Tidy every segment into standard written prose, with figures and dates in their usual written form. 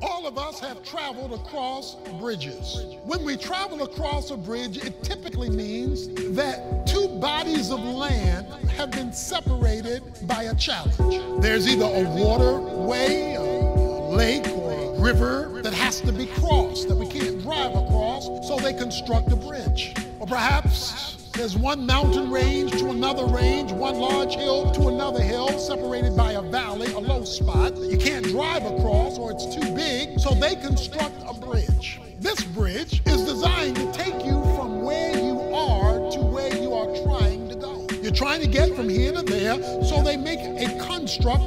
All of us have traveled across bridges. When we travel across a bridge, it typically means that two bodies of land have been separated by a challenge. There's either a waterway, a lake, or a river that has to be crossed, that we can't drive across, so they construct a bridge. Or perhaps there's one mountain range to another range, one large hill to another hill, separated by a valley, a low spot that you can't drive across or it's too big, so they construct a bridge. This bridge is designed to take you from where you are to where you are trying to go. You're trying to get from here to there, so they make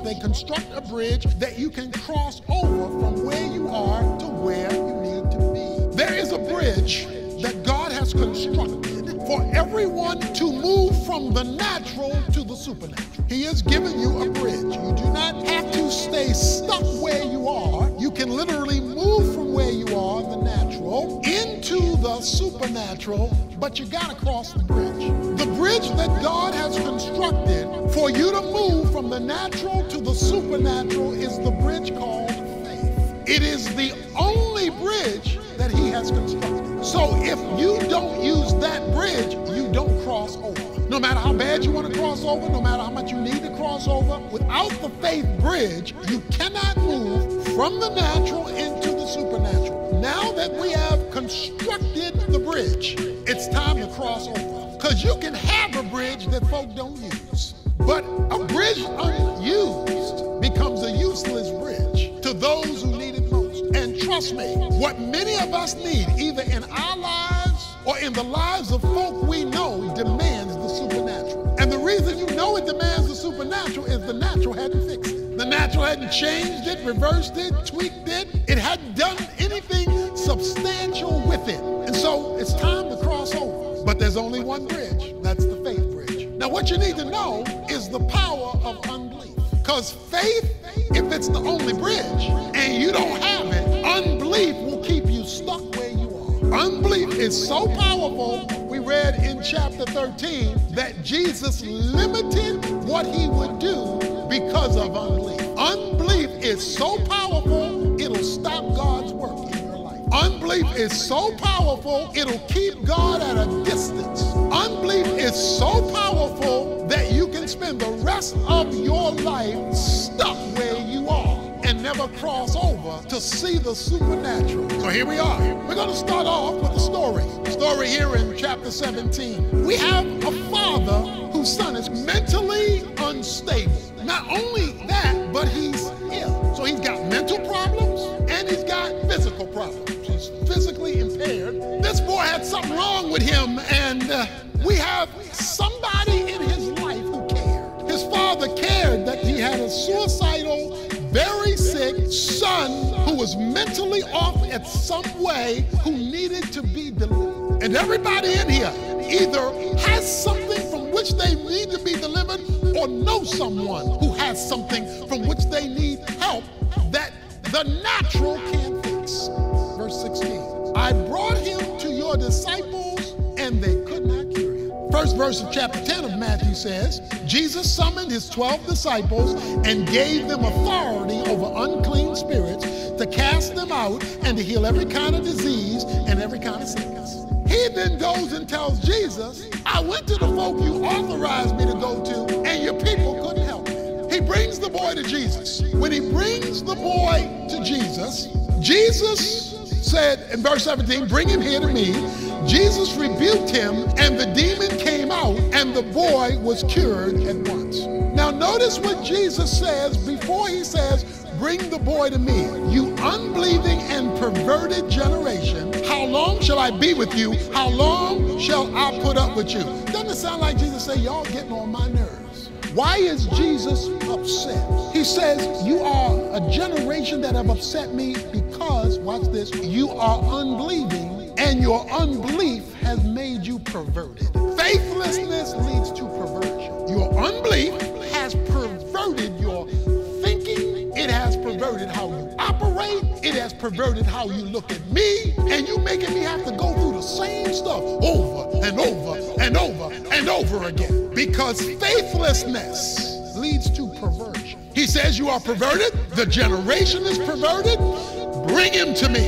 they construct a bridge that you can cross over from where you are to where you need to be. There is a bridge that God has constructed for everyone to move from the natural to the supernatural. He has given you a bridge. You do not have to stay stuck where you are. You can literally move from where you are, the natural, into the supernatural, but you gotta cross the bridge. The bridge that God has constructed for you to move from the natural to the supernatural is the bridge called faith. It is the only bridge that He has constructed. So if you don't use that bridge, you don't cross over. No matter how bad you want to cross over, no matter how much you need to cross over, without the faith bridge, you cannot move from the natural into the supernatural. Now that we have constructed the bridge, it's time to cross over. Because you can have a bridge that folk don't use. But a bridge unused becomes a useless bridge to those who need it most. And trust me, what many of us need, either in our lives or in the lives of folk we know, demands the supernatural. And the reason you know it demands the supernatural is the natural hadn't fixed it. The natural hadn't changed it, reversed it, tweaked it. It hadn't done anything substantial with it. And so it's time to cross over. But there's only one bridge. That's the faith bridge. Now what you need to know is the power of unbelief. Because faith, if it's the only bridge and you don't have it, unbelief will keep you stuck where you are. Unbelief is so powerful, we read in chapter 13 that Jesus limited what He would do because of unbelief. Unbelief is so powerful, it'll stop God's work in your life. Unbelief is so powerful, it'll keep God at a distance. Unbelief is so powerful that you can spend the rest of your life stuck where you are and never cross over to see the supernatural. So here we are. We're going to start off with a story. The story here in chapter 17. We have a father whose son is mentally unstable. Not only that, but he's ill. So he's got mental problems and he's got physical problems. He's physically impaired. This boy had something wrong with him, and we have somebody in his life who cared. His father cared that he had a suicidal, very sick son who was mentally off at some way, who needed to be delivered. And everybody in here either has something from which they need to be delivered or know someone who has something from which they need help that the natural can't fix. Verse 16, I brought him to your disciples and they could not cure him. First verse of chapter 10 of Matthew says, Jesus summoned His 12 disciples and gave them authority over unclean spirits to cast them out and to heal every kind of disease and every kind of sickness. He then goes and tells Jesus, I went to the folk you authorized me to go to, and your people couldn't help me. He brings the boy to Jesus. When he brings the boy to Jesus, Jesus said in verse 17, bring him here to me. Jesus rebuked him, and the demon came out, and the boy was cured at once. Now notice what Jesus says before He says, bring the boy to me. You unbelieving and perverted generation, how long shall I be with you? How long shall I put up with you? Doesn't it sound like Jesus say, y'all getting on my nerves? Why is Jesus upset? He says, you are a generation that have upset me because, watch this, you are unbelieving and your unbelief has made you perverted. Faithlessness leads to perversion. Your unbelief has perverted your thinking. It has perverted how you operate. It has perverted how you look at me. And you making me have to go through the same stuff over and over and over and over again. Because faithlessness leads to perversion. He says you are perverted. The generation is perverted. Bring him to me.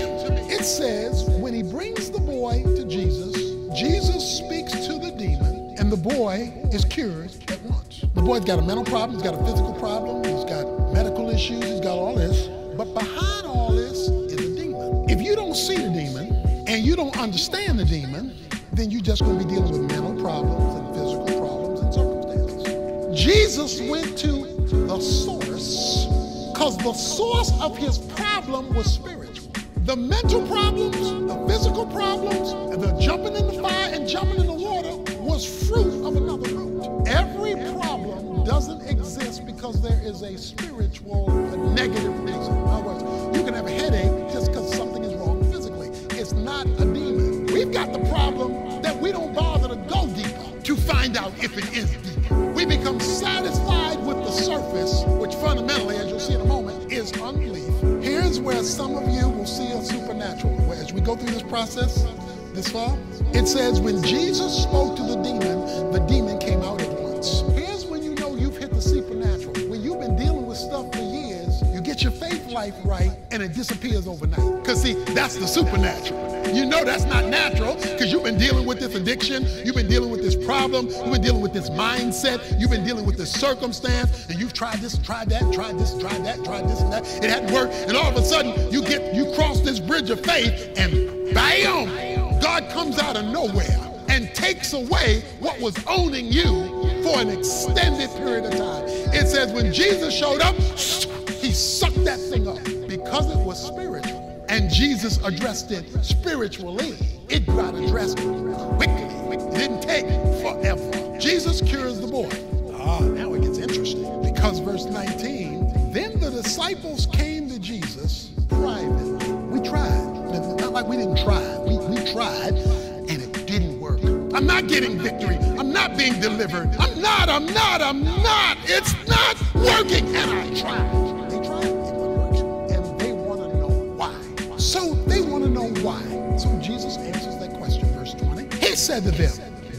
It says when he brings the boy to Jesus, Jesus speaks to the demon, and the boy is cured at once. The boy's got a mental problem, he's got a physical problem, he's got medical issues, he's got all this. But behind all this is a demon. If you don't see the demon and you don't understand the demon, then you're just going to be dealing with mental problems and physical problems and circumstances. Jesus went to the source because the source of his problem was spiritual. The mental problems, the physical problems, and the jumping in the fire and jumping in the water was fruit of another root. Every problem doesn't exist because there is a spiritual, a negative reason. In other words, you can have a headache just because something is wrong physically. It's not a demon. We've got the problem that we don't bother to go deeper to find out if it is deeper. We become satisfied with the surface, which fundamentally, as you'll see in a moment, is unbelief. Here's where some of you will see a supernatural. As we go through this process this fall, it says when Jesus spoke to the demon came out at once. Here's when you know you've hit the supernatural. When you've been dealing with stuff for years, you get your faith life right and it disappears overnight. Because see, that's the supernatural. You know that's not natural because you've been dealing with this addiction, you've been dealing with this problem, you've been dealing with this mindset, you've been dealing with this circumstance, and you've tried this, tried that, tried this, tried that, tried this and that. It hadn't worked, and all of a sudden you cross this bridge of faith, and bam, God comes out of nowhere and takes away what was owning you for an extended period of time. It says when Jesus showed up, he sucked that thing up because it was spiritual. And Jesus addressed it spiritually. It got addressed quickly. It didn't take forever. Jesus cures the boy. Now it gets interesting because verse 19, then the disciples came to Jesus privately. We tried. Not like we didn't try. We tried and it didn't work. I'm not getting victory. I'm not being delivered. I'm not. It's not working. And I tried. They tried. It wasn't working. And they want to know why. So they want to know why. So Jesus answers that question, verse 20. He said to them,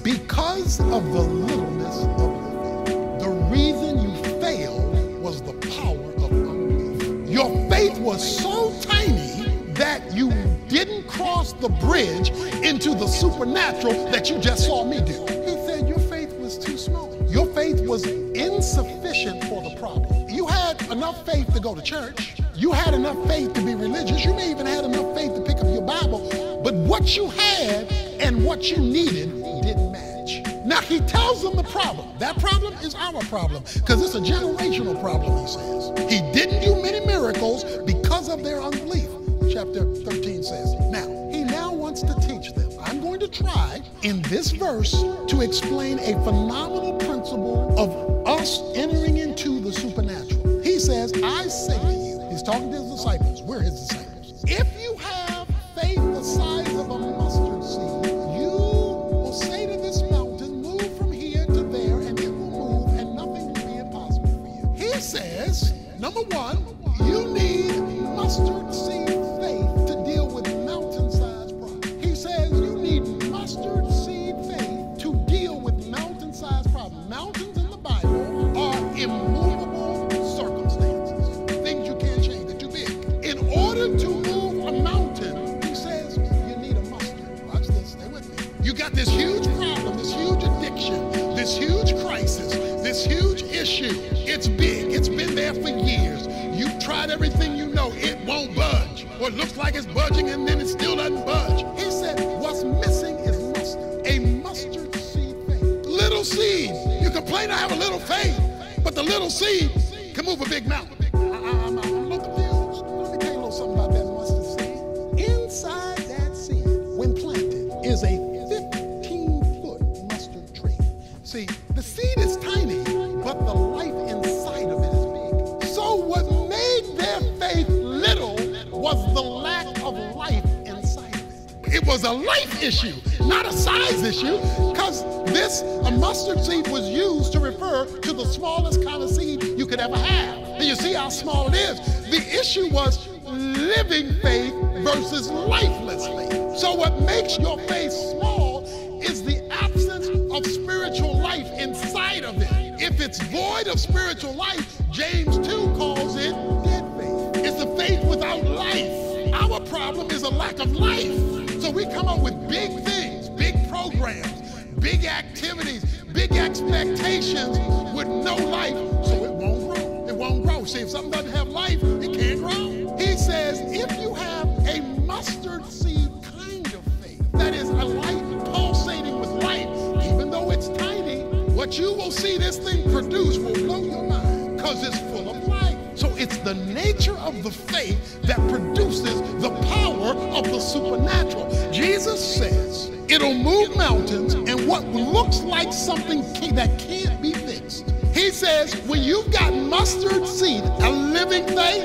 because of the littleness of your faith. The reason you failed was the power of unbelief. Your faith was so tiny that you didn't cross the bridge into the supernatural that you just saw me do. He said your faith was too small. Your faith was insufficient for the problem. You had enough faith to go to church. You had enough faith to be religious. You may even had enough faith to pick up your Bible. But what you had and what you needed didn't match. Now he tells them the problem. That problem is our problem because it's a generational problem, he says. He didn't do many miracles because of their unbelief. Chapter 13 says. Now, he now wants to teach them. I'm going to try in this verse to explain a phenomenal principle of us entering into the supernatural. He says, I say to you, he's talking to his disciples. We're his disciples. If you have faith the size of a mustard seed, you will say to this mountain, move from here to there, and it will move, and nothing will be impossible for you. He says, number one, you need mustard seed faith to deal with mountain-sized problems. He says you need mustard seed faith to deal with mountain-sized problems. Mountains in the Bible are immovable circumstances, things you can't change, they're too big. In order to move a mountain, he says you need a mustard. Watch this, stay with me. You got this huge problem, this huge addiction, this huge crisis, this huge issue. It's big, it's been there for years. You've tried everything you know, it won't budge. Or it looks like it's budging and then it still doesn't budge. He said, what's missing is mustard, a mustard seed faith. Little seed, you complain I have a little faith, but the little seed can move a big mountain. I'm a little confused. Let me tell you a little something about that mustard seed. Inside that seed, when planted, is a 15-foot mustard tree. See, the seed is tiny, but the life inside of it is big. So what made their faith little was the lack of life inside of it. It was a life issue, not a size issue, because a mustard seed was used to refer to the smallest kind of seed you could ever have. And you see how small it is. The issue was living faith versus lifeless faith. So what makes your faith small is the absence of spiritual life inside of it. If it's void of spiritual life, James 2 calls it dead faith. It's a faith without life. Our problem is a lack of life. So we come up with big things, big programs, big activities, big expectations with no life, so it won't grow. It won't grow. See, if something doesn't have life, it can't grow. He says, if you have a mustard seed kind of faith, that is a light pulsating with life, even though it's tiny, what you will see this thing produce will blow your mind because it's full of life. So it's the nature of the faith that produces the power of the supernatural. Jesus says it'll move mountains and what looks like something that can't be fixed. He says when you've got mustard seed, a living faith,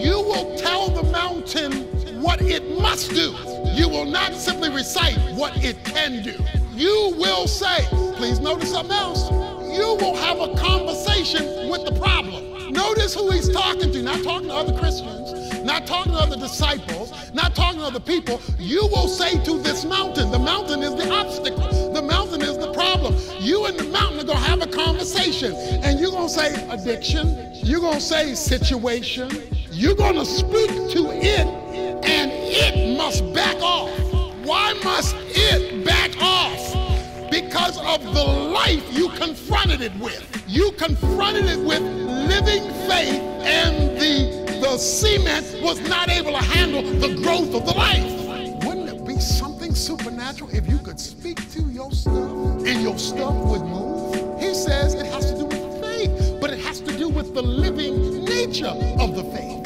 you will tell the mountain what it must do. You will not simply recite what it can do. You will say, please notice something else, you will have a conversation with the problem. Notice who he's talking to, not talking to other Christians, not talking to other disciples, not talking to other people. You will say to this mountain, the mountain is the obstacle, the mountain is the problem. You and the mountain are gonna have a conversation and you're gonna say addiction, you're gonna say situation, you're gonna speak to it and it must back off. Why must it back off? Because of the life you confronted it with. You confronted it with living faith and the cement was not able to handle the growth of the life. Wouldn't it be something supernatural if you could speak to your stuff and your stuff would move? He says it has to do with faith, but it has to do with the living nature of the faith.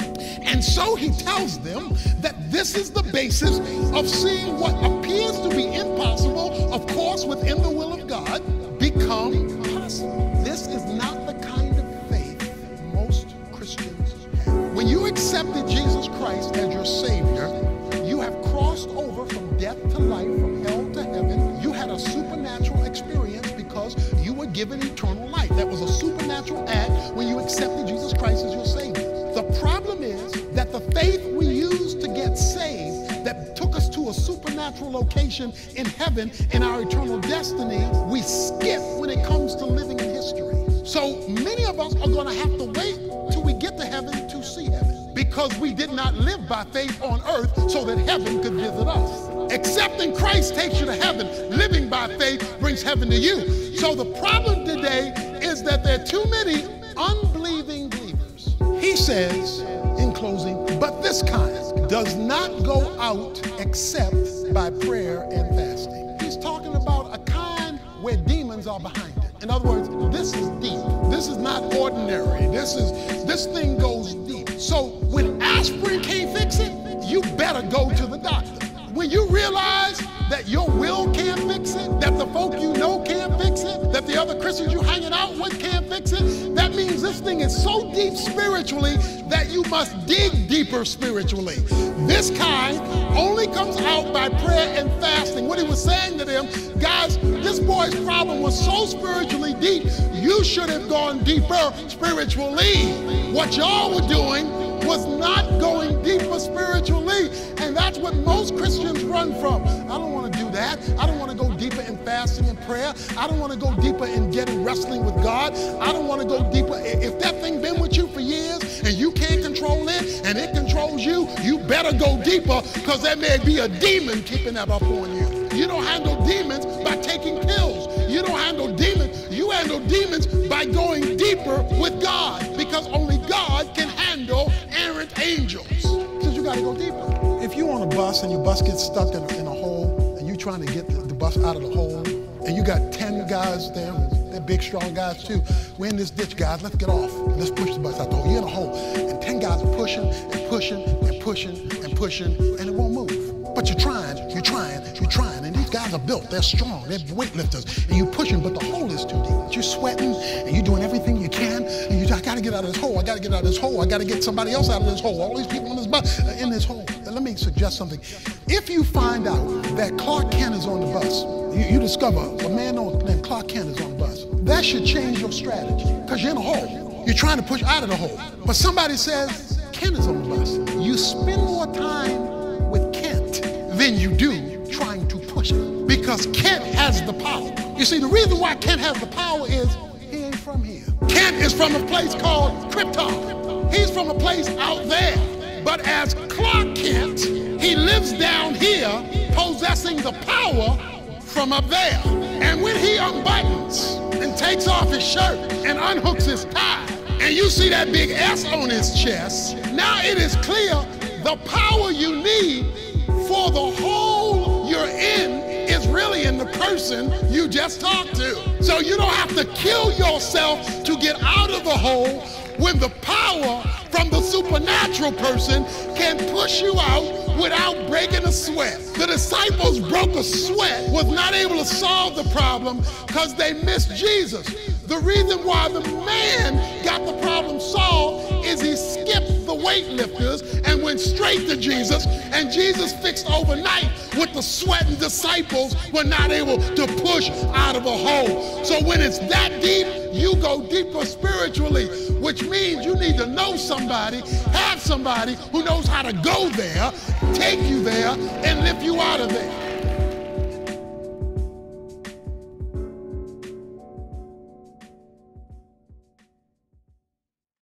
And so he tells them that this is the basis of seeing what appears to be impossible, of course, within the will of God, become possible. This is not the kind of faith most Christians have. When you accepted Jesus Christ as your Savior, you have crossed over from death to life, from hell to heaven. You had a supernatural experience because you were given eternal life. That was a supernatural act when you accepted Jesus Christ as your Savior. The problem is that the faith we used to get saved, that took us to a supernatural location in heaven in our eternal destiny, we skip when it comes to living in history. So many of us are going to have to wait till we get to heaven to see heaven, because we did not live by faith on earth so that heaven could visit us. Accepting Christ takes you to heaven. Living by faith brings heaven to you. So the problem today is that there are too many unbelieving believers. He says, in closing, but this kind does not go out except by prayer and fasting. He's talking about a kind where demons are behind it. In other words, this is deep. This is not ordinary. This thing goes deep. So when aspirin can't fix it, you better go to the doctor. When you realize that your will can't fix it, that the folk you know can't fix it, that the other Christians you're hanging out with can't fix it, that means this thing is so deep spiritually that you must dig deeper spiritually. This kind only comes out by prayer and fasting. What he was saying to them, guys, this boy's problem was so spiritually deep, you should have gone deeper spiritually. What y'all were doing was not going deeper spiritually, and that's what most Christians run from. I don't want to do that. I don't want to go deeper in fasting and prayer. I don't want to go deeper in wrestling with God. I don't want to go deeper. If that thing been with you for years and you can't control it and it controls you, you better go deeper, because there may be a demon keeping that up on you. You don't handle demons by taking pills. You don't handle demons. You handle demons by going deeper with God, because only God can handle errant angels. Because you got to go deeper. If you're on a bus and your bus gets stuck in a hole and you're trying to get the bus out of the hole, and you got 10 guys there, they're big, strong guys too. We're in this ditch, guys. Let's get off. Let's push the bus out the hole. You're in a hole. And 10 guys are pushing and pushing and pushing and pushing, and it won't move. But you're trying, and these guys are built, they're strong, they're weightlifters, and you're pushing, but the hole is too deep. You're sweating, and you're doing everything you can, and I gotta get out of this hole, I gotta get out of this hole, I gotta get somebody else out of this hole, all these people in this bus, in this hole. Let me suggest something. If you find out that Clark Kent is on the bus, you discover a man named Clark Kent is on the bus, that should change your strategy, because you're in a hole. You're trying to push out of the hole, but somebody says, Kent is on the bus. You spend more time with Kent than you do trying to push it, because Kent has the power. You see, the reason why Kent has the power is he ain't from here. Kent is from a place called Krypton. He's from a place out there. But as Clark Kent, lives down here possessing the power from up there. And when he unbuttons and takes off his shirt and unhooks his tie, and you see that big S on his chest, now it is clear the power you need for the hole you're in is really in the person you just talked to. So you don't have to kill yourself to get out of the hole when the power from the supernatural person can push you out without breaking a sweat. The disciples broke a sweat, was not able to solve the problem because they missed Jesus. The reason why the man got the problem solved is he skipped the weightlifters and went straight to Jesus, and Jesus fixed overnight what the sweating disciples were not able to push out of a hole. So when it's that deep, you go deeper spiritually, which means you need to know somebody, have somebody who knows how to go there, take you there, and lift you out of there.